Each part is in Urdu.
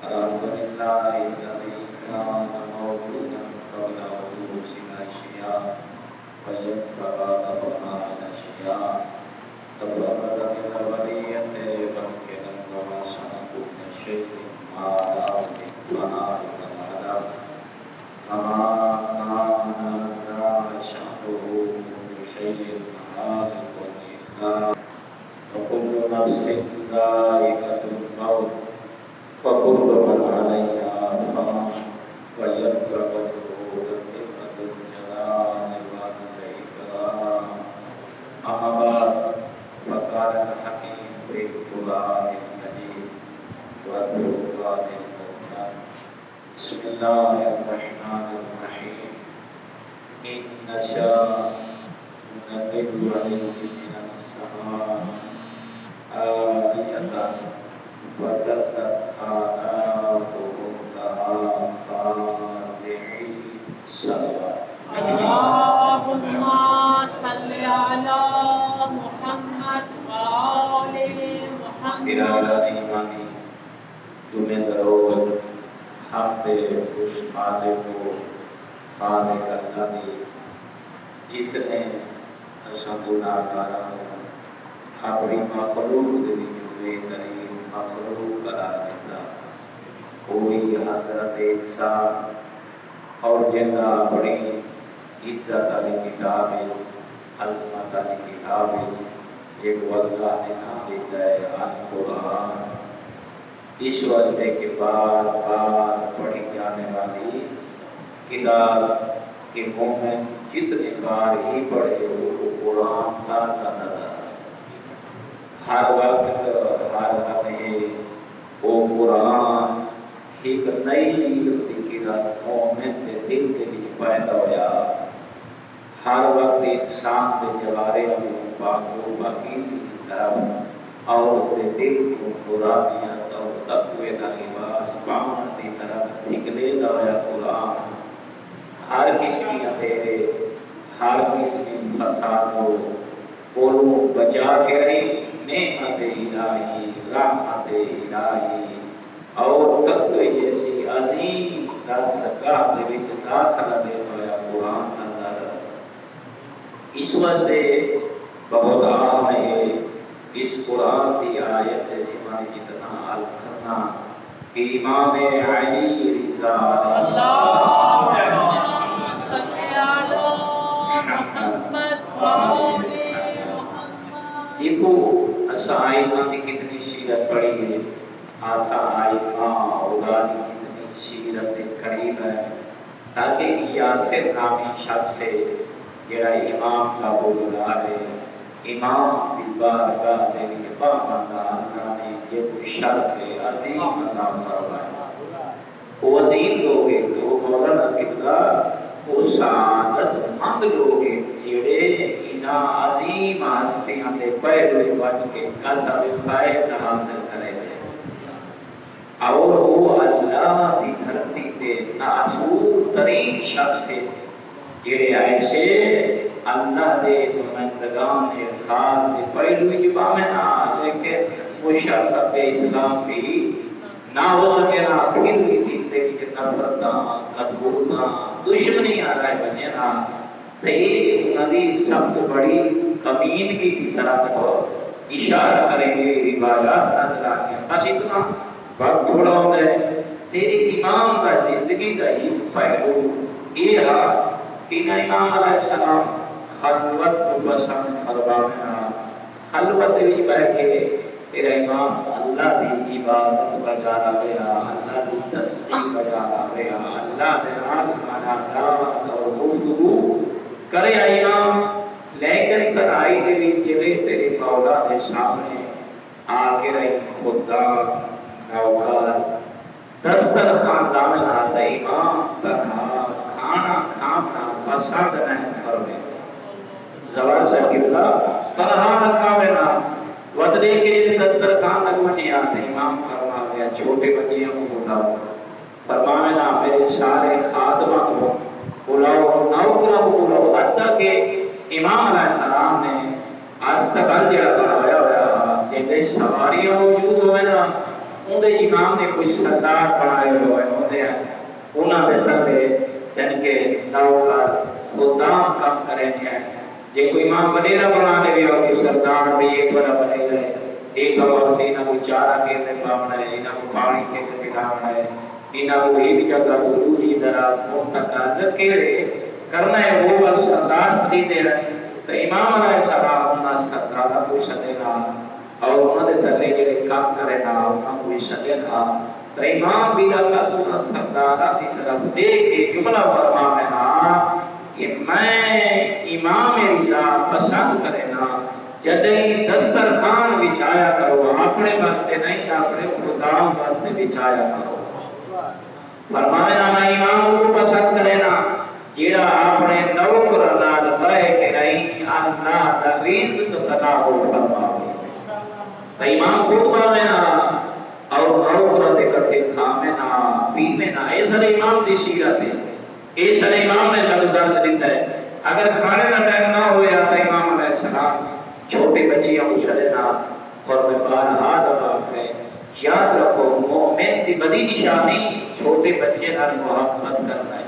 الحمد لله الذي كان موجودا قبل وجود الأشياء ويبقى بعد الأشياء تفرد بالأولية والكلام وشأن كل شيء ما لا يقبل ولا كما كان شأنه كل شيء خالق والإخلاق وكل نفس ذائقة الموت وكل من عليها فان ويبقى وجه ربك ذو الجلال والإكرام أما بعد فقال الحكيم في القرآن المجيد والفرقان المبين بسم الله الرحمن الرحيم إن نشاء ننزل عليك من السماء آية وَتَلْكَ آيَاتُهُ لَهَا خَاضِعِينَ صلوات اللهم صل على محمد وآل محمد ارادہ ایمانی تمہیں درود حمد اس خالق کو خالق اللہ دی جس نے اساں گناہگاراں اپنی مخلوق دے بہترین مخلوق قرار دیتا کوئی حضرت انسان اور جنہ بڑی عزت علی کتاب ہے عظمت علی کتاب ہے ایک واللہ نے نام دیتا ہے القرآن اس واسطے کہ بار بار پڑھی جانے والی کتاب کہ مومن جتنے بار ہی پڑھے وہ قرآن تازہ نظر ہر وقت وہ قرآن ایک نئی فکر مومن کے دل کے لیے پیدا ہوا ہر وقت انسان کے جوارے کو باقی کی طرف اور دل کو قرآنیت اور تقوی کا لباس پاؤں کی طرف نکلے گا قرآن ہر قسم اندھیرے ہر قسم فساد کو بچا کے رہی نعمت الہی رحمت الہی اور تقوی جیسی عظیم درسگاہ دے وچ داخلہ دے ہویا قرآن نظر اس واسطے بہت عام ہے اس قرآن کی آیت زمان جتنا الکرنا کہ امام علی رضا اللہم صلی علی محمد وآل دیکھو ایسا آئمہ کی کتنی سیرت پڑھی ہے آسا آئمہ اولا کی کتنی سیرت قریب ہے تاکہ یاسر نامی شخص سے جڑا امام کا بولدار ہے امام بالبار کا دلی پاکندہ اللہ نے یہ کوئی شرط ہے عظیم عطا فرمائے وہ عظیم لوگ ہیں وہ مولانا کتنا وہ سعادت مند لوگ ہیں جڑے انہا عظیم ہستیاں دے پہلوے بن کے کسب فائد حاصل کرے گئے اور وہ اللہ دی دھرتی تے معصوم ترین شخص ہے جڑے ایسے اللہ دے نمائندگان خاص دے پہلوے جبا میں نہ لیکن وہ شرط اسلام بھی نہ ہو سکے نہ پھر بھی دیتے کہ نفرتاں قدبوتاں دشمنی آ رہے بنے نا تو ایک نبی سب سے بڑی کمینگی کی طرف اشارہ کریں گے روایات نظر آگے بس اتنا وقت تھوڑا ہوتا ہے تیرے امام کا زندگی کا ہی پہلو یہ رہا کہ امام علیہ السلام خلوت کو پسند فرمانا خلوت بھی بیٹھ کے تیرا امام اللہ دی عبادت بجا رہا اللہ دی تسبیح بجا رہا اللہ دے نال مناجات اور گفتگو کرے امام لیکن تنہائی دے وچ جویں تیرے مولا دے سامنے آ کے رہی خدا نوکر دسترخوان لانا تے امام تنہا کھانا کھانا پسند نہیں کرے زوال سے قبلہ تنہا کھاونا ودرے کے دسترخوان لگونے آتے امام فرما گیا چھوٹے بچیوں کو بلاؤ فرمانا میرے سارے خادمہ کو بلاؤ نوکروں کو بلاؤ حتیٰ کہ امام علیہ السلام نے آج تک جڑا بنایا ہوا جیسے سواریاں موجود ہوئے نا اندے امام نے کوئی سردار بنائے ہوئے ہوتے ہیں انہوں نے تھلے یعنی کہ نوکر خدام کام کریں گے جے کوئی امام وڈیرا بنا لے گیا کوئی سردار بھی ایک بڑا بنے گئے ایک بابا سے انہوں کو چارہ کے پاؤنا ہے انہوں کو پانی کے پلانا ہے انہوں کو ایک جگہ کو دوسری طرح منتقل کیڑے کرنا ہے وہ بس سردار سدی دے رہے تو امام علیہ السلام انہوں سردار کوئی سدے گا اور انہوں نے تھلے جڑے کام کرے نا انہوں کوئی سدے گا تو امام بھی اللہ سبحانہ سردار کی طرف دیکھ کے جملہ فرمانا کہ میں امام رضا پسند کرے نا جدیں دسترخوان بچھایا کرو اپنے واسطے نہیں اپنے خدام واسطے بچھایا کرو فرمایا میں امام کو پسند کرے نا جیڑا اپنے نوکر نال بہ کے نہیں اللہ دا رزق عطا ہو فرماوے تو امام کو پاوے نا اور نوکر دے کٹے کھاوے نا پیوے نا اس لیے امام دی سیرت ہے اس لیے امام نے سانو درس دیتا ہے اگر کھانے کا ٹائم نہ ہویا تو امام علیہ السلام چھوٹے بچے ہم چلنا اور میں بارہا دفعہ ہے یاد رکھو مومن کی بڑی نشانی چھوٹے بچے نال محبت کرنا ہے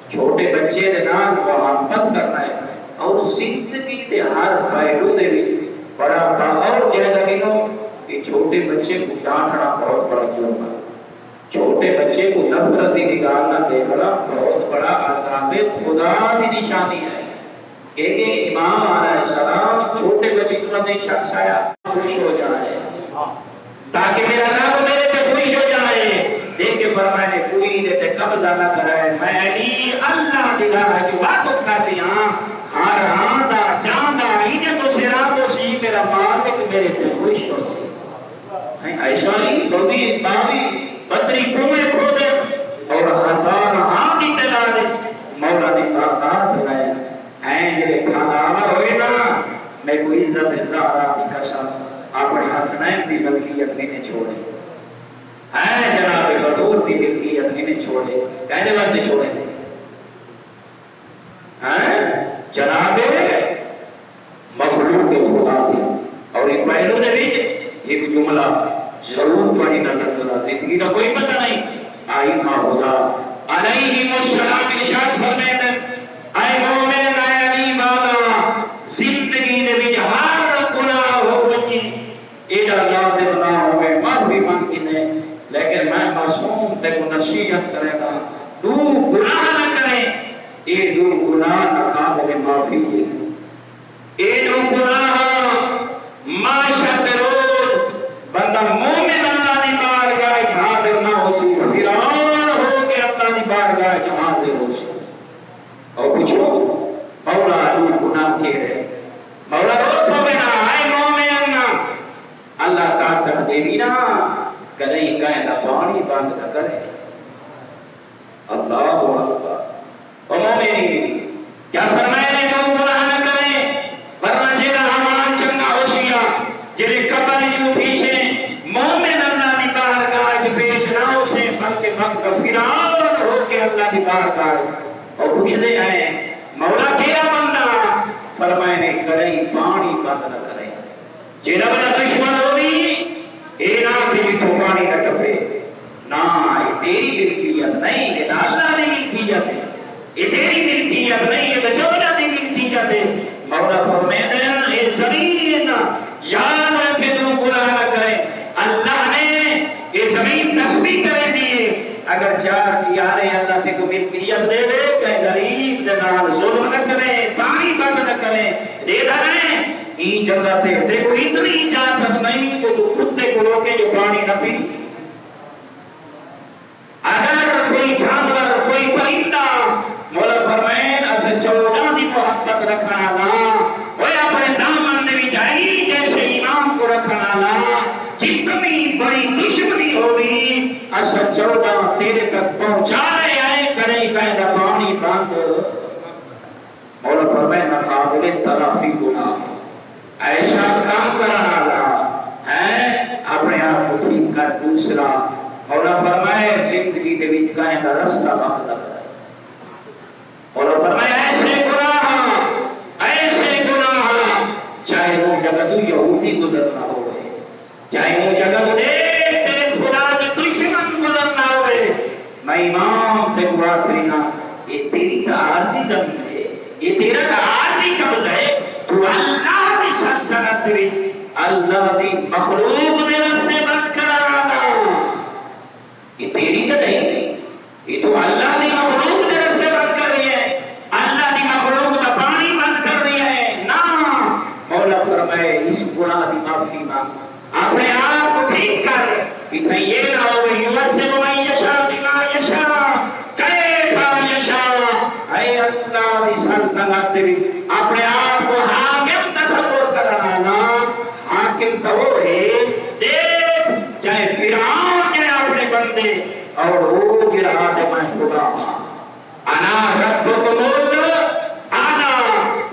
چھوٹے بچے نال محبت کرنا ہے اور زندگی کے ہر پہلو دے بھی بڑا اور جیسا کہ کہ چھوٹے بچے کو ڈانٹنا بہت بڑا جرم ہے چھوٹے بچے کو نفرت کی نگاہ نہ دیکھنا بہت بڑا عذاب خدا کی نشانی ہے کہ امام علیہ السلام چھوٹے بچے سنتے شخص آیا خوش ہو جائے تاکہ میرا رب میرے پہ خوش ہو جائے دیکھ کے فرمائے کوئی دیتے قبضہ نہ کرائے میں علی اللہ دلا ہے جو واقف کر دیا ہر آندہ چاندہ انہیں تو سراب ہو سی میرا مالک میرے پہ خوش ہو سی ایسا ہی بودی باوی بدری کنویں کھودے اور ہزار آندی تلالے مولا نے باقات دلائے ہیں جلے کھانا آمر ہوئے نا میں کوئی عزت زہرہ کی قسم اپنے حسنین دی ملکیت نہیں چھوڑے ہیں جناب حضور دی ملکیت نہیں چھوڑے کہنے وقت چھوڑے ہیں جناب مخلوق خدا دی اور ایک پہلو نے بھی ایک جملہ ضرور پڑھی نظر کرا زندگی کا کوئی پتہ نہیں آئی ماں خدا علیہ السلام ارشاد فرمائے اے مومن اے علی بالا زندگی نے بھی ہر گناہ ہو گئی ایڈا اللہ دے گناہ ہو گئے معافی مانگی نے لیکن میں معصوم تے کو نصیحت کرے گا تو گناہ نہ کرے اے دو گناہ نہ قابل معافی ہے اے دو گناہ معاشرت روز بندہ مومن اللہ دی بارگاہ حاضر نہ ہو سی حیران ہو کے اللہ دی بارگاہ حاضر ہو سی اور پوچھو مولا علی گناہ کے رہے مولا رو پوینا آئے مومن اللہ طاقت دیوی نا کدیں کہیں نہ پانی بند نہ کرے اللہ اکبر او مومنی کیا فرمائے نے جو گناہ نہ کرے ورنہ جیڑا ہمان چنگا ہوشیا جیڑے قبر جو پیچھے مومن اللہ دی بارگاہ پیش نہ ہو سے بلکہ وقت فیران ہو کے اللہ دی بارگاہ اور پوچھتے ہیں مولا تیرا بندہ فرمائے نے کدیں پانی بند نہ کرے جیڑا بڑا دشمن ہوئی اے نا بھی تو پانی نہ ٹپے نہ یہ تیری ملکیت نہیں یہ اللہ کی ملکیت ہے یہ تیری ملکیت نہیں یہ چوڑا کی ملکیت ہے مولا فرمائے اے زمین یاد رکھے تو گناہ نہ کرے اللہ نے یہ زمین تسبیح کرے دیے اگر چار دیارے اللہ تے کو ملکیت دے دے کہ غریب جنال ظلم نہ کرے پانی بند نہ کرے دے دیں این جگہ تے کو اتنی اجازت نہیں کہ تو کتے کو روکے جو پانی نہ پی اگر کوئی جانور کوئی پرندہ مولا فرمائے اسے چوڑا دی محبت رکھنا لا وہ اپنے دامن میں بھی جائے جیسے امام کو رکھنا لا جتنی بڑی دشمنی ہوئی اصل چوڑا تیرے تک پہنچائے آئے کرے کہنا پانی بند مولا فرمائے نہ قابل تلافی گناہ ایسا کام کرنا لا ہے اپنے آپ کو ٹھیک کر دوسرا مولا فرمائے زندگی کے بیچ کہنا رستہ بند نہ کرے مولا فرمائے ایسے گناہ چاہے وہ جگہ تو یہودی گزرنا ہو چاہے وہ جگہ تو تیرے خدا امام تے دعا کرینا یہ تیری تا عارضی زمین ہے یہ تیرا تا عارضی قبض ہے تو اللہ کی سلطنت تیری اللہ دی مخلوق دے رستے بند کرا دو یہ تیری تا نہیں یہ تو اللہ دی مخلوق دے رستے بند کر رہی ہے اللہ دی مخلوق دا پانی بند کر رہی ہے نا مولا فرمائے اس گناہ دی معافی مانگ اپنے آپ کو ٹھیک کر اتنا یہ نہ ہو یوسف من یشاء بما یشاء کیفا یشاء اے اللہ دی سلطنت تیری اپنے آپ کو حاکم تصور کرنا نا حاکم تو وہ ہے دیکھ چاہے فرعون کے اپنے بندے اور وہ گرا دے میں خدا انا ربکم انا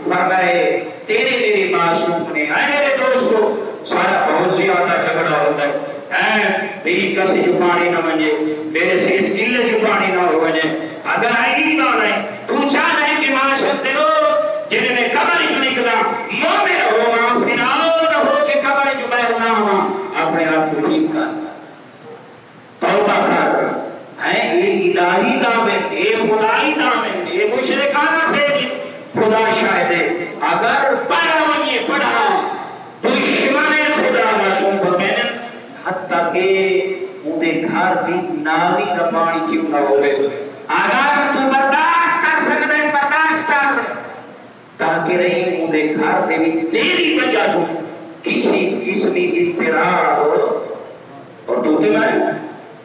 فرمائے تیرے میرے معصوم نے اے میرے دوستو سارا بہت زیادہ جھگڑا ہوتا ہے میری کسی جو پانی نہ بنے میرے سے اس قلعے جو پانی نہ ہو بنے اگر آئی بات ہے تو چاہ رہے کہ معاشرت دے لو جنہیں میں قبر جو نکلا مومن ہو فرعون ہو کہ قبر جو میں ہونا ہوا اپنے آپ کو ٹھیک کر توبہ کر یہ الہی دامن یہ خدائی دامن یہ مشرکانہ بھیج خدا شاہد ہے اگر پڑھا ہوئے پڑھا دشمن خدا معصوم فرمائے حتیٰ کہ انہیں گھر بھی نالی کا پانی کیوں نہ ہوئے اگر تو برداشت کر سکتے برداشت کر تاکہ نہیں انہیں گھر دے بھی تیری وجہ تو کسی قسمی استراح ہو اور تو تے میں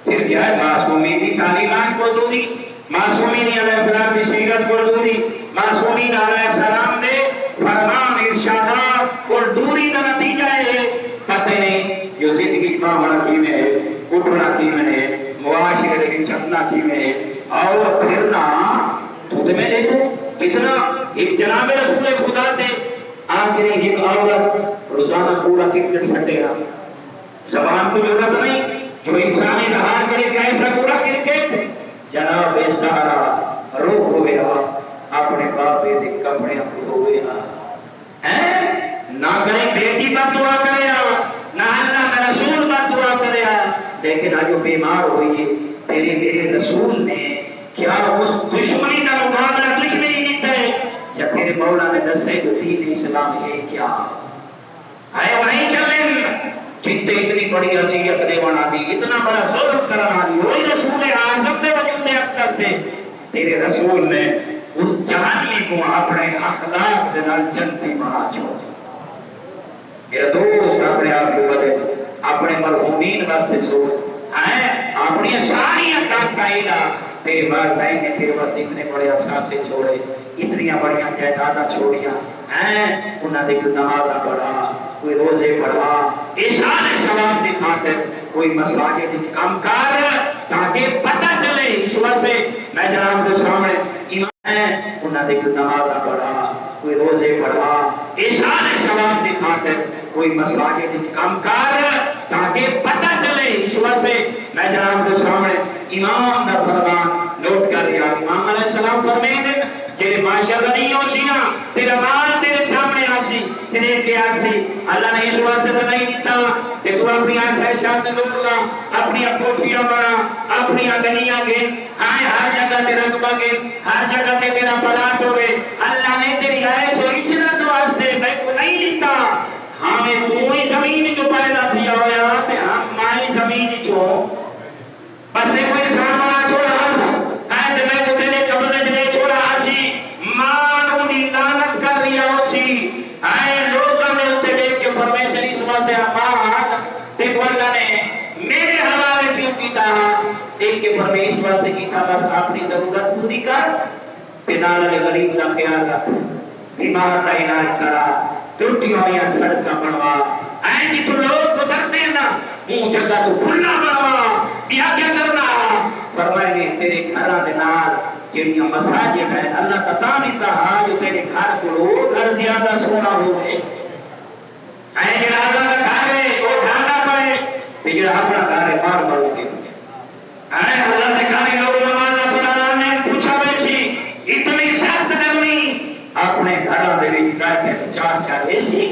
پھر کیا ہے معصومین کی تعلیمات کو دو دی معصومین علیہ السلام کی سیرت کو دو دی معصومین علیہ السلام دے فرمان ارشادات اور دوری کا نتیجہ ہے پتہ نہیں جو زندگی کا ہمارا کی میں ہے اٹھنا کی میں ہے معاشرے کی چلنا کی میں ہے اور پھرنا تو میں دیکھو کتنا ایک جناب رسول خدا تھے آخری ایک عورت روزانہ پورا کرکٹ سٹے گا زبان کو ضرورت نہیں جو انسانی رہا کرے کیسا پورا کرکٹ جناب سہارا روح ہوئے اپنے باپے دے کپڑے ہوئے نہ کریں بیٹی پر دعا کرے نہ اللہ کا رسول پر دعا کرے لیکن آج وہ بیمار ہوئی ہے تیرے میرے رسول نے کیا اس دشمنی کا مقابلہ دشمنی نہیں کرے یا تیرے مولا نے دسے جو دین اسلام ہے کیا ہے وہ نہیں چلیں جتنے اتنی بڑی عصیت دیوانا دی اتنا بڑا ظلم کرانا دی وہی رسول اعظم دے وجود اب تک دے تیرے رسول نے اس جہانی کو اپنے اخلاق دے نال جنتی بنا چھوڑ میرا دوست اپنے آپ کو بدے اپنے مرحومین واسطے سوچ اپنی ساری اکاک کا علا تیرے والدین نے تیرے واسطے اتنے بڑے احساسے چھوڑے اتنی بڑی جائیداداں چھوڑیاں انہاں نے نمازاں پڑھا کوئی روزے پڑھا اشارے ثواب دکھاتے کوئی مساجد کام کر تاکہ پتہ چلے اس واسطے میں جناب کے سامنے انہاں نے نمازاں پڑھا کوئی روزے پڑھا اشارے ثواب دکھاتے کوئی مساجد کام کر تاکہ پتہ چلے اس واسطے میں جناب کے سامنے امام دا فرمان نوٹ کر لیا امام علیہ السلام فرمائے تیرے معاشر نہیں ہو سینا تیرا مال تیرے سامنے آسی تیرے کے آسی اللہ نے اس واسطے تو نہیں دیتا کہ تو اپنی آسائشات دور لا اپنی کوٹھیاں بنا اپنی گنیاں گن ہر جگہ تیرا دبا گن ہر جگہ تے تیرا پلاٹ ہوئے اللہ نے تیری آئے سو عشرت واسطے میں کو نہیں دیتا ہمیں پوری زمین جو پیدا کیا ہوا تے ہم مائی زمین جو بس نے کوئی انسان بنا چھوڑا آئے تے میں کو تیرے قبضے میں چھوڑا آسی مان انہی لعنت کر رہا ہوسی آئے لوگوں نے اتے دیکھ کے پرمیشن اس واسطے آمان تے کو اللہ نے میرے حوالے کیوں کیتا دیکھ کے پرمیش واسطے کیتا بس اپنی ضرورت پوری کر تے نال غریب کا خیال رکھ بیمار کا علاج کرا ترٹی ہوئی سڑکاں بنوا آئے جی تو لوگ گزرتے ہیں نا وہ جگہ تو کھلنا بنوا کیا کرنا فرمائے نے تیرے گھراں دے نال جڑیاں مساجد ہیں اللہ کا تعالی کہا جو تیرے گھر کو گھر زیادہ سونا ہوئے اے جڑا اللہ کا گھر ہے وہ ڈھانڈا پائے تے جڑا اپنا گھر ہے مار مار کے اے اللہ کے گھر لوگ نماز پڑھا نے پوچھا ویسی اتنی سخت گرمی اپنے گھراں دے وچ بیٹھے چار چار اے سی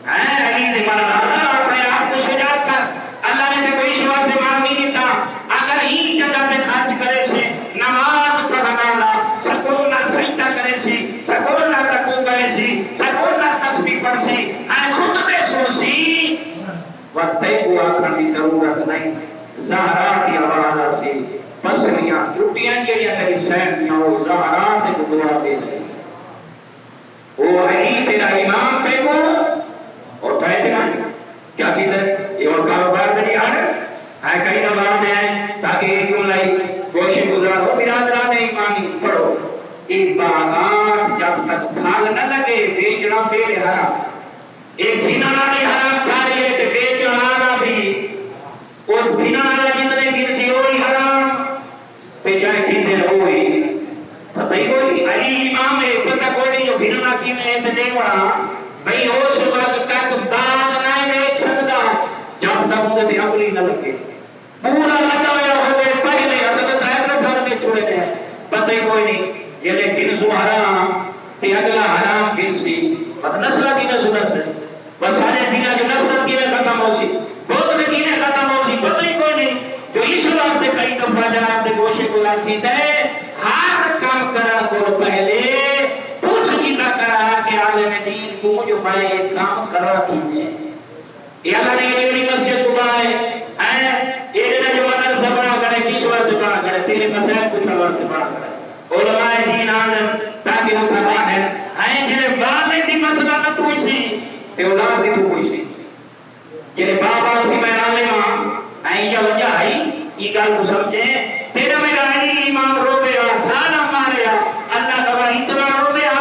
علی نے مانا اپنے آپ کو سجاد کر اللہ نے کوئی شواب دماغ نہیں دیتا اگر ہی جگہ پہ خرچ کرے وقت کو آخر کی ضرورت نہیں زہرا کی آواز سے پسلیاں ٹوٹیاں جڑیاں تیری سین دیاں وہ زہرا تے کو دعا دے رہی وہ علی تیرا امام پہ کو اور ٹھائے دینا کیا کہتے یہ اور کاروبار دے آر ہے کئی نواب میں آئے تاکہ یہ کیوں لائی گوشت گزار ہو برادران ایمانی پڑھو یہ باغات جب تک پھل نہ لگے بیچنا پہلے حرام ایک بنا والی حرام کھا رہی ہے تو بیچنا والا بھی اور بنا والا جتنے دن سے وہی حرام پہ چاہے کتنے ہوئی پتہ ہی کوئی علی امام ہے پتہ کوئی نہیں جو بنا کی میں تو نہیں وہاں بھئی اس وقت تک باغ نہ بیچ سکتا جب تک ان کے عقلی نہ لگے پورا لگا ہوا ہوئے پہلے حضرت حیدر صاحب نے چھوڑے ہیں پتہ ہی کوئی نہیں یہ لیکن سو حرام تے اگلا حرام گن سی بس نسلہ کی نظر سے بس سارے دینا جو نفرت کی میں ختم ہو سی بہت کی میں ختم ہو سی پتہ ہی کوئی نہیں جو اس واسطے کئی دفعہ جناب دے گوشے کو لاتی تے ہر کام کرن کو پہلے پوچھ کی نہ کرا کہ عالم دین کو جو پائے یہ کام کرا کینے یہ اللہ نے یہ مسجد کو بنائے ہیں یہ جو مدرسہ بنا کرے کس وقت بنا کرے تیرے مسائل کچھ وقت بنا کرے علماء دین عالم تاکہ وہ فرمان ہے جنہیں والد دی مسئلہ نہ پوچھی تے اولاد دی تو پوچھی جنہیں بابا سی میں عالم ہیں یا وجہ ہے یہ گل کو سمجھے تیرا میرا علی امام رو گیا کھانا ماریا اللہ کا اتنا رو گیا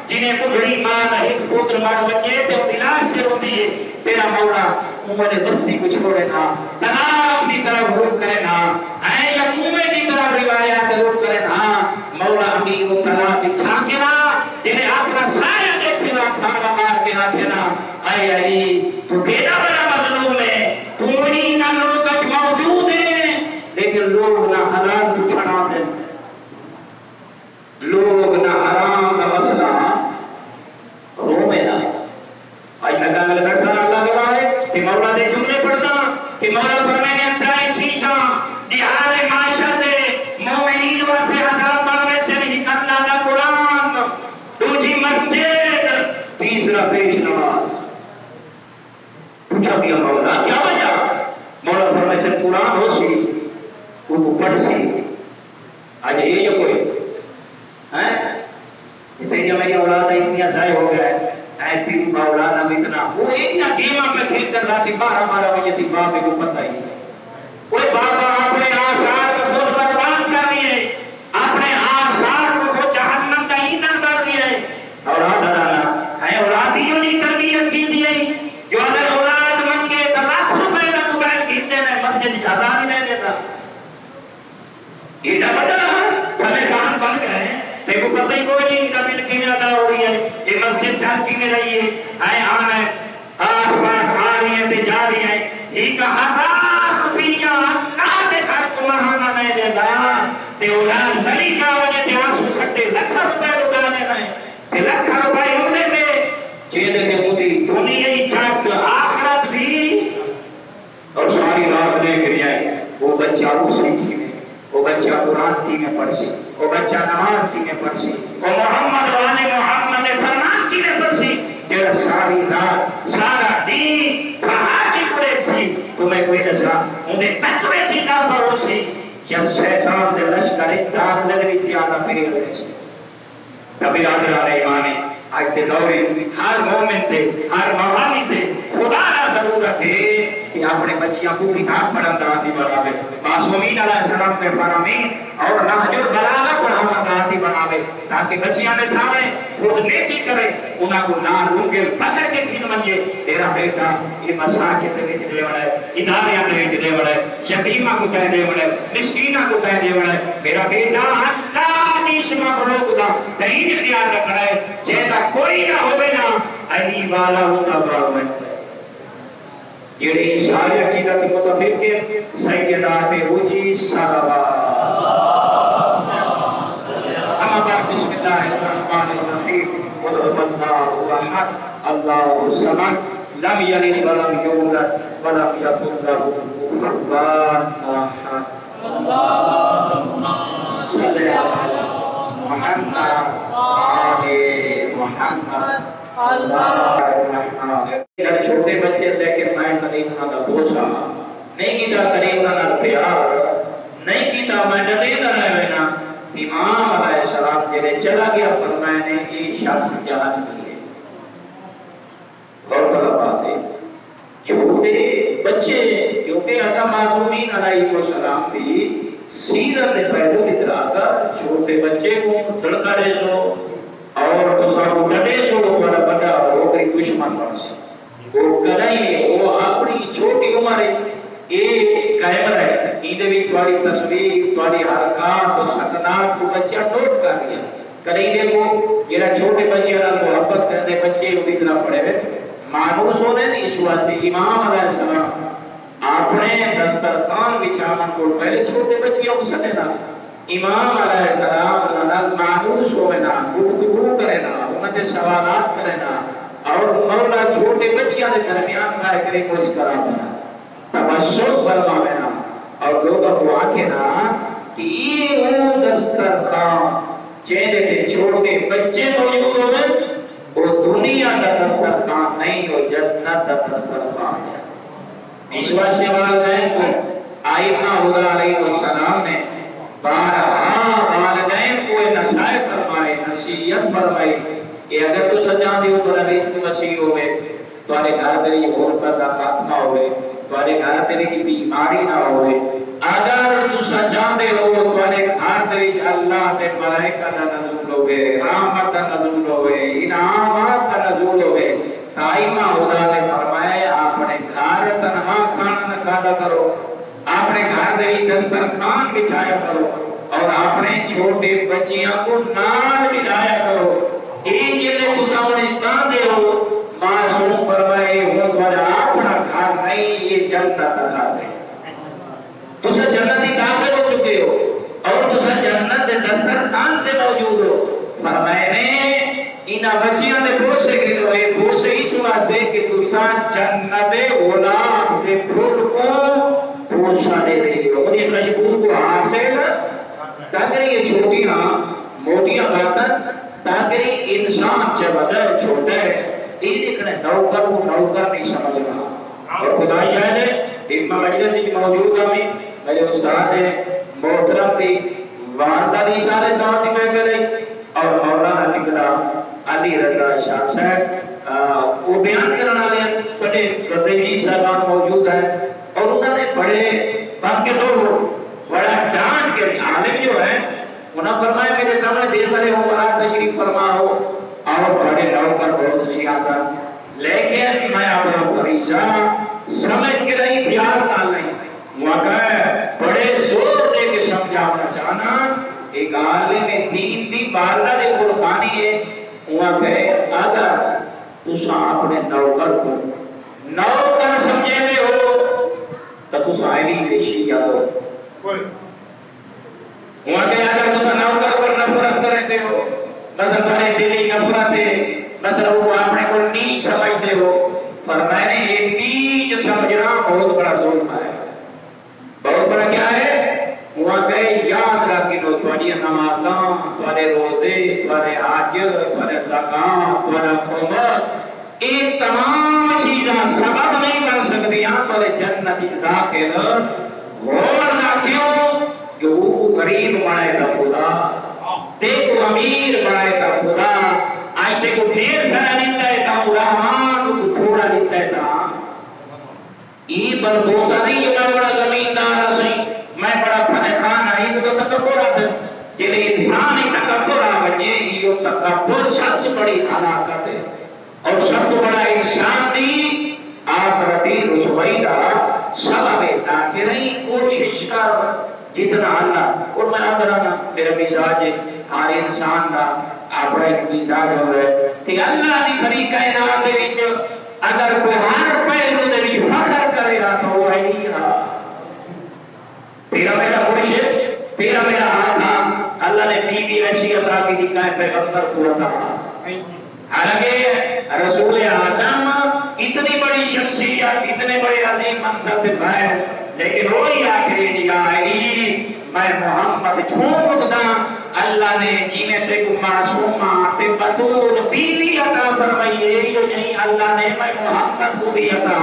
جنہیں بڑی ماں نہ ایک پوتر مار بچے تے علاج سے روتی ہے تیرا مولا عمر بستی کو چھوڑے نا تناب کی طرف روک کرے نا اے یا مومے کی طرف روایات روک کرے نا مولا امیر و طلاب کھا کے نا جنہیں اپنا سایہ دیکھے نا کھانا مار کے نا پھینا اے علی تو تیرا بڑا مظلوم ہے تو ہی نہ لوگ کچھ موجود ہیں لیکن لوگ نہ حلال کو چھڑا دیں لوگ نہ حرام کا مسئلہ رومے نہ آج لگا میں لگتا اللہ گواہ ہے کہ مولا دے جملے پڑھتا کہ مولا فرمائے انترائی چیزاں دیہار معاشر دے مومنین واسے ہزار باوے سے نہیں کرنا دا قرآن دوجی مسجد تیسرا پیش نماز پوچھا کیا مولا کیا وجہ مولا فرمائے سے قرآن ہو سی وہ پڑھ سی آج یہ جو کوئی ہیں اتنی جو میری اولاد اتنی ضائع ہو گیا ہے ایسی مولانا بھی اتنا وہ ایک نہ گیمہ میں کھیل کر راتی 12 بجے تھی بابے کو پتہ ہی کوئی بابا اپنے آثار کو خود برباد کر دیے اپنے آثار کو خود جہنم کا ایندھن کر دیے اولاد ڈالا ہے اولادیوں نے تربیت کی دی جو اگر اولاد من کے 10 لاکھ روپے کا موبائل کھیلتے ہیں مسجد جاتا بھی نہیں دیتا یہ نہ بتا ہمیں کام بن گئے دیکھو پتہ ہی کوئی نہیں نبی کی ادا ہو رہی ہے یہ مسجد چلتی میں رہی ہے آئے آن ہے آس پاس آ رہی ہے تے جا رہی ہے ایک 1000 روپیہ اللہ دے گھر کو مہانہ نہیں دے گا تے اولاد زلی کا وجہ تے آنسو سکتے لکھ روپے لگانے نہیں تے لکھ روپے ہوتے تھے جیدے کے مودی دنیا ہی چاہت آخرت بھی اور ساری رات لے کے جائے وہ بچہ اسی کی میں وہ بچہ قرآن کی میں پڑھ سی وہ بچہ نماز کی میں پڑھ سی وہ محمد والے محمد فرمان کی میں پڑھ سی تیرا ساری رات سارا دین فحاشی پڑے سی تمہیں کوئی دسا انہیں تقوی کی طرف ہو سی کیا شیطان دے لشکر داخل لگری سی آتا پھر رہے سی کبھی رات رہا ایمانے آج کے دورے ہر مومن تھے ہر موانی تھے خدا نہ ضرورت ہے کہ اپنے بچیاں کو کتاب پڑھن دراتی بناوے معصومین علیہ السلام کے فرامین اور نہج البلاغہ پڑھانا دراتی بناوے تاکہ بچیاں نے سامنے خود نیکی کرے انہاں کو نہ رونگے پکڑ کے دین منجے تیرا بیٹا یہ مساجد دے وچ دے وڑے اداریاں دے وچ دے وڑے یتیماں کو کہہ دے وڑے مسکیناں کو کہہ دے وڑے میرا بیٹا اللہ دی مخلوق دا ترین خیال رکھنا ہے جیسا کوئی نہ ہوئے نا علی والا ہوتا باوے یہ ساری عقیدت متفق سیدات روجی صلوات اما بعد بسم اللہ الرحمن الرحیم قل هو اللہ احد اللہ الصمد لم یلد ولم یولد ولم یکن له کفوا احد اللهم صل علی محمد وعلى محمد چھوٹے بچے لیکن میں کریم انہاں دا بوسا نہیں کیتا، کریم انہاں دا پیار نہیں کیتا، میں ڈرے نہ رہے نا۔ امام علیہ السلام جڑے چلا گیا فرمایا نے یہ شخص جان کی ہے۔ اور بات ہے چھوٹے بچے کیونکہ ایسا معصومین علیہ السلام بھی سیرت پہلو کی طرح کا چھوٹے بچے کو دڑکارے سو اور دوسرا کو ڈٹے سو بڑا بڑا ہو گئی دشمن بن سے وہ کریں وہ اپنی چھوٹی عمر یہ قائم رہے ایندے بھی تھوڑی تصویر تھوڑی حرکات اور سکنات کو بچہ نوٹ کر لیا کریں دیکھو یہ چھوٹے بچے محبت کرنے بچے کو اتنا پڑے ہوئے مانوس ہونے نہیں اس واسطے امام علیہ السلام اپنے دسترخوان بچھاون کو پہلے چھوٹے بچیوں کو سنے نا امام علیہ السلام مانوس ہوئے نا گفتگو کرے نا انہیں سے سوالات کرے نا اور مولا چھوٹے بچیاں کے درمیان کا کرے کو اس طرح بنا تبسم فرماوے نا اور لوگوں کو آکے نا کہ یہ وہ دسترخوان چہرے کے چھوٹے بچے موجود ہوئے وہ دنیا کا دسترخوان نہیں ہو جنت کا دسترخوان ہے۔ ایشور سے والدین کو آئمہ علیہ السلام نے بارہا والدین کو نصیحت فرمائے نصیحت فرمائی کہ اگر تو سچا دیو تو نبیس کی مسیح ہوئے تمہارے گھر تیری غربت کا خاتمہ ہوئے تمہارے گھر تیری کی بیماری نہ ہوئے اگر تو سچا دے ہو تمہارے گھر تیری اللہ تے ملائکہ کا نزول ہوئے رحمت کا نزول ہوئے انعامات کا نزول ہوئے آئمہ خدا نے فرمایا اپنے گھر تنہا کھانا نہ کھانا کرو اپنے گھر دے دسترخوان بچھایا کرو اور اپنے چھوٹے بچیاں کو نال ملایا کرو ایک جلے کو سامنے باندھے ہو معصوم فرمائے وہ تمہارا اپنا گھر نہیں یہ جنت کا گھر ہے تجھے جنتی داخل ہو چکے ہو اور تجھے جنت دسترخوان سے موجود ہو فرمائے نے انہاں بچیاں نے پوچھے کہ تو یہ پوچھے اس واسطے کہ تساں جنت غلام کے پھول کو پوچھا دے رہی ہو اور یہ خوشبو کو حاصل تاکہ یہ چھوٹیاں موٹیاں باتیں تاکہ انسان جب اگر چھوٹا ہے یہ دیکھنے نوکر کو نوکر نہیں سمجھنا اور خدا شاید ہے ایک مجلس کی موجود ہمیں میرے استاد ہیں محترم تھی واردہ دی سارے ساتھ میں کرے اور مولانا نکلا علی رضا شاہ صاحب وہ بیان کرنا لے بڑے قدیجی صاحبان موجود ہیں اور انہوں نے بڑے باقی دور بڑا جان کے عالم جو ہے انہوں نے فرمایا میرے سامنے دے سارے ہو بڑا تشریف فرما ہو اور بڑے نوکر بہت سیاتا لیکن میں اپنا فریضہ سمجھ کے نہیں پیار نہ نہیں موقع بڑے زور دے کے سمجھانا چاہنا ایک عالم دین دی باردہ دے قربانی ہے وہاں کہے اگر تسا اپنے نوکر کو نوکر سمجھے دے ہو تو تسا آئینی دیشی یا ہو وہاں کہے اگر تسا نوکر پر نفرت کرتے ہو مثلا بارے دلی نفرت ہے مثلا وہ اپنے کو نیچ سمجھتے ہو فرمائے یہ نیچ سمجھنا بہت بڑا ظلم ہے بہت بڑا کیا ہے وہاں کہے یاد رکھ لو تمہاری نمازاں تمہارے روزے تمہارے حج تمہارے زکات تمہارا خمس یہ تمام چیزاں سبب نہیں بن سکتی تمہارے جنت داخل ہونا کیوں کہ وہ غریب بنائے گا خدا دیکھو امیر بنائے گا خدا آج دیکھو ڈھیر سارا لیتا ہے تا رحمان کو تھوڑا لیتا ہے تا یہ بلبوتا نہیں جو میں بڑا زمیندار ہوں میں بڑا فن خان آئی تو تکبر آتا جنہیں انسان ہی تکبر آوجے یہ تکبر سب بڑی حلاقت ہے اور سب بڑا انسان نہیں آخرتی رسوائی دا سبب تاکرہی کوشش کر جتنا اللہ اور میں آدھرانا میرا مزاج ہے ہر انسان دا اپنا ایک مزاج ہو رہا ہے کہ اللہ دی بڑی کائنات دے وچ اگر کوئی ہر پہلو دے وچ فخر کرے گا تو وہ ہے نہیں رہا تیرا میرا مرشد تیرا میرا آقا اللہ نے بیوی ایسی عطا کی دکھا ہے پیغمبر کو عطا حالانکہ رسول اعظم اتنی بڑی شخصیت اتنے بڑے عظیم منصب دکھائے لیکن وہی آخری نگاہ ہے میں محمد چھوڑ دا اللہ نے جیویں تے کو معصومہ تے بطول بیوی عطا فرمائی ہے، یہ نہیں اللہ نے میں محمد کو بھی عطا،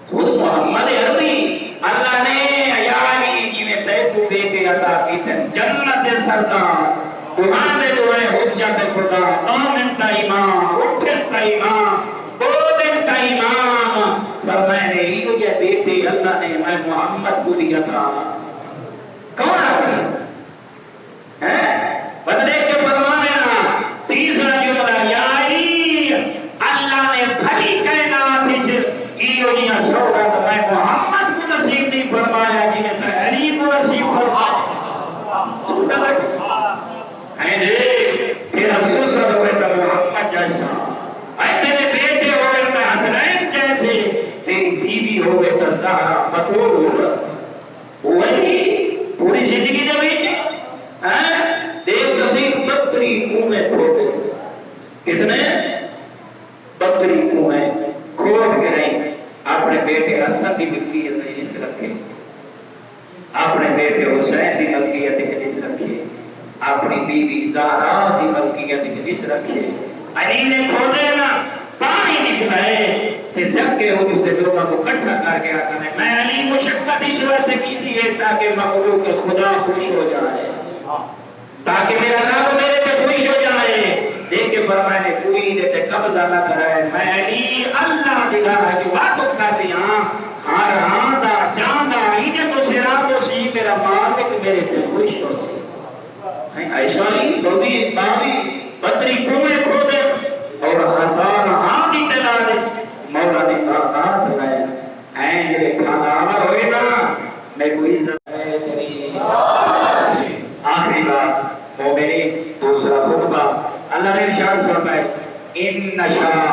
خود محمد عربی اللہ نے عیالی جیویں تے کو بیٹے عطا کیتے جنت سردار قرآن دے جو ہے حجت خدا، آمن تا امام، اٹھن تا امام، بودن تا امام، فرمائے یہ بیٹے اللہ نے میں محمد کو بھی عطا، کون آگئی بدلے کے فرمانے نا تیسرا جملہ یائی اللہ نے بھلی کائنات ایونیا سوگت میں محمد کو نصیب نہیں فرمایا جنہیں تحریب کو نصیب فرمایا چھوٹا لگا ہے دے پھر افسوس ہوئے تو محمد جیسا اے تیرے بیٹے ہوئے تو حسنین جیسے تیری بیوی ہوئے تو زہرا بطول وہی پوری زندگی جو بیٹے دیکھ نظیر بکری کنویں کھوٹے کتنے بکری کنویں کھوٹ کے رہیں اپنے بیٹے حسن کی ملکیت مجلس رکھے، اپنے بیٹے حسین کی ملکیت مجلس رکھے، اپنی بیوی زہرا کی ملکیت مجلس رکھے، علی نے کھوٹے نا پانی نکلائے تے جگ کے حضور کے لوگوں کو کٹھا کر کے آتا ہے میں علی مشقت اس وقت کی تھی ہے تاکہ مخلوق خدا خوش ہو جائے، تاکہ میرا رب میرے پہ خوش ہو جائے، دیکھ کے فرمائے نے کوئی دیتے قبضہ نہ کرائے میں علی اللہ دلا ہے جو واقف کر دیا ہر آندہ جاندہ انہیں تو سراب ہو سی میرا مالک میرے پہ خوش ہو سی ایسا نہیں لوگی باوی بطری کنویں کھودے اور ہزار آندی تلا دے مولا نے طاقت لائے این جلے کھانا عمر ہوئے نا میں کوئی عزت ہے تیری آخری بات مومنی دوسرا خطبہ اللہ نے ارشاد فرمائے ان نشاء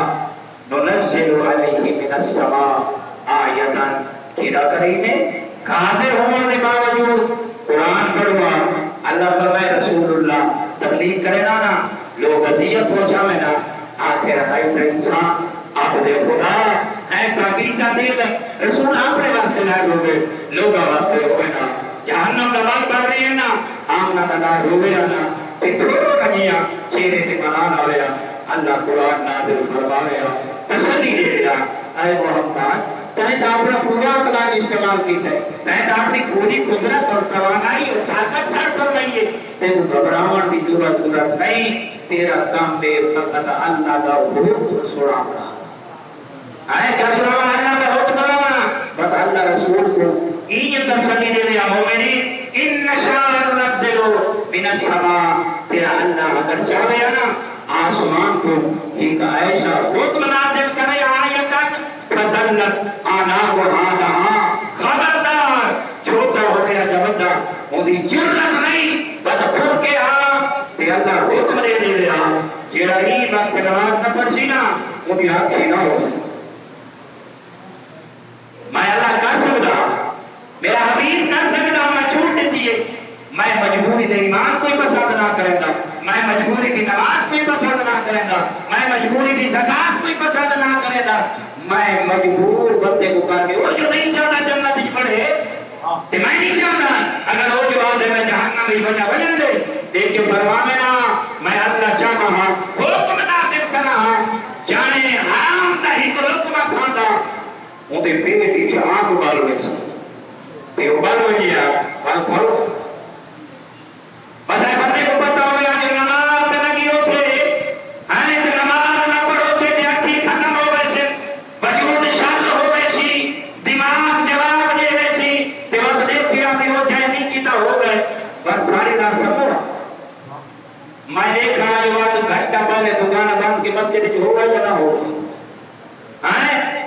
ننزل علیہ من السماء آیتاً کیڑا کریمے قادر ہونے کے باوجود قرآن پڑھوا اللہ فرمائے رسول اللہ تبلیغ کرے نا لوگ اذیت پہنچا میں نا آخر ہے انسان آپ دے خدا ہے پاکیزہ دل رسول اپنے واسطے لائے ہوئے لوگا واسطے ہوئے نا جہنم دبال کر رہی ہے نا آمنا دلار ہوئے نا کہ تھوڑو رجیاں چہرے سے منان آویا اللہ قرآن نازل فرمایا تسلی دے دیا اے محمد تمہیں تو اپنا پورا اخلاق استعمال کیتا ہے تمہیں تو اپنی پوری قدرت اور توانائی اور طاقت سر فرمائیے تیرے گھبراہٹ کی ضرورت نہیں تیرا کام بے فقط اللہ کا حکم سنانا آئے کیا سنانا اللہ کا حکم سنانا بس اللہ رسول کو یہ تسلی دے دیا مومنی ان نشاء ننزل من السماء تیرا اللہ اگر چاہے نا آسمان کو ایک ایسا حکم نازل کرے آیتاً فزلت آنا وہانا خبردار چھوٹا ہو گیا جبدہ مودی جرت نہیں بس پھر کے تے اللہ حکم دے دے رہا جیڑا ہی وقت نماز نہ پڑھسی نا مودی آنکھیں نہ ہو سی میں اللہ کر سکتا میرا حبیب کر سکتا میں چھوٹ دیتی ہے میں مجبوری دے ایمان کوئی پسند نہ کریں گا میں مجبوری کی نماز کوئی پسند نہ کریں گا میں مجبوری کی زکاة کوئی پسند نہ کرے گا میں مجبور بندے کو کر کے وہ جو نہیں چاہتا جنت ہی پڑھے تو میں نہیں چاہتا اگر وہ جو آدھے میں جہنم ہی بجا دے دیکھ کے فرمانے نا میں اللہ چاہتا ہوں حکم نازل کرنا جانے حرام نہیں تو لقمہ کھانا وہ تے پیٹ کی آنکھ ابال ہوئے سے تے ابال ہوئے گیا بال کھولو بس بندے کو پتا ہو گیا کہ نماز لگی ہو سے ہاں تو نماز نہ پڑھو سے تے اکھی ختم ہو گئے سے وجود شل ہو گئے سی دماغ جواب دے گئے سی تے وقت دیکھ کے آمی ہو جائے نہیں کیتا ہو گئے بس ساری دار سمو میں دیکھا جو وقت گھنٹہ پہلے دکانہ بند کی مسجد جو ہوگا یا نہ ہوگا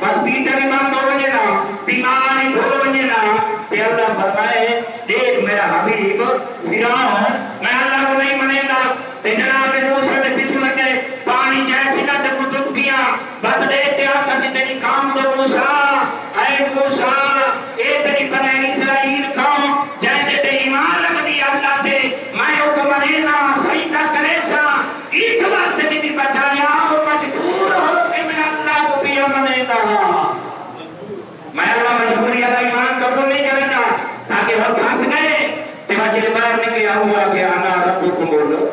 بس پیٹر ایمان ہو گئے نا بیماری ہو گئے نا کہ اللہ فرمائے دیکھ میرا حبیب فرعون میں اللہ کو نہیں منے گا تے جناب موسیٰ نے پیچھو لگے پانی جیسی نہ تے کتب کیا بس دیکھ کے آقا سے تیری کام دو موسیٰ اے موسیٰ اے تیری بنی اسرائیل کام جیسے تے ایمان لگ دی اللہ تے میں او کو منے گا سجدہ کرے سا اس واسطے بھی بچایا وہ مجبور ہو کے میں اللہ کو بھی منے گا میں اللہ مجبوری اللہ ایمان قبول نہیں کرے گا تاکہ وہ پھنس گئے تو وجہ باہر نکلیا ہوا کہ انا بولو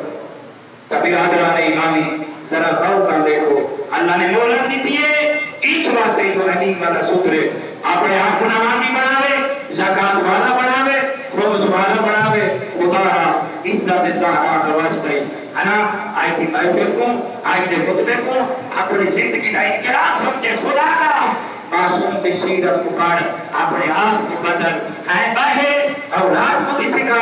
کبھی برادران ایمانی ذرا غور کر دیکھو اللہ نے مہلت دی ہے اس واسطے جو علیم والا شکر اپنے آپ کو نمازی بناوے زکات والا بناوے روز والا بناوے خدا عزت زہرا کا واسطے انا آیتی محفل کو آیتی خطبے کو اپنی زندگی کا انقلاب سمجھے خدا کا معصوم کی سیرت کو پڑھ اپنے آپ کو بدل ہے بڑھے اولاد کو بھی سکھا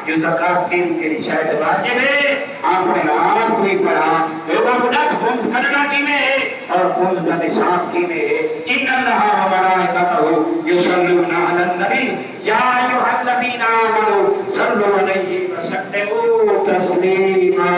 جو زکات کے لیے شاید واجب ہے اپنے آپ کو ہی پڑھا لوگوں کو 10 خمس کرنا کی میں اور خمس کا نصاب کی میں ان اللہ و ملائکتہ یصلون علی النبی یا ایھا الذین آمنوا صلوا علیہ وسلموا تسلیما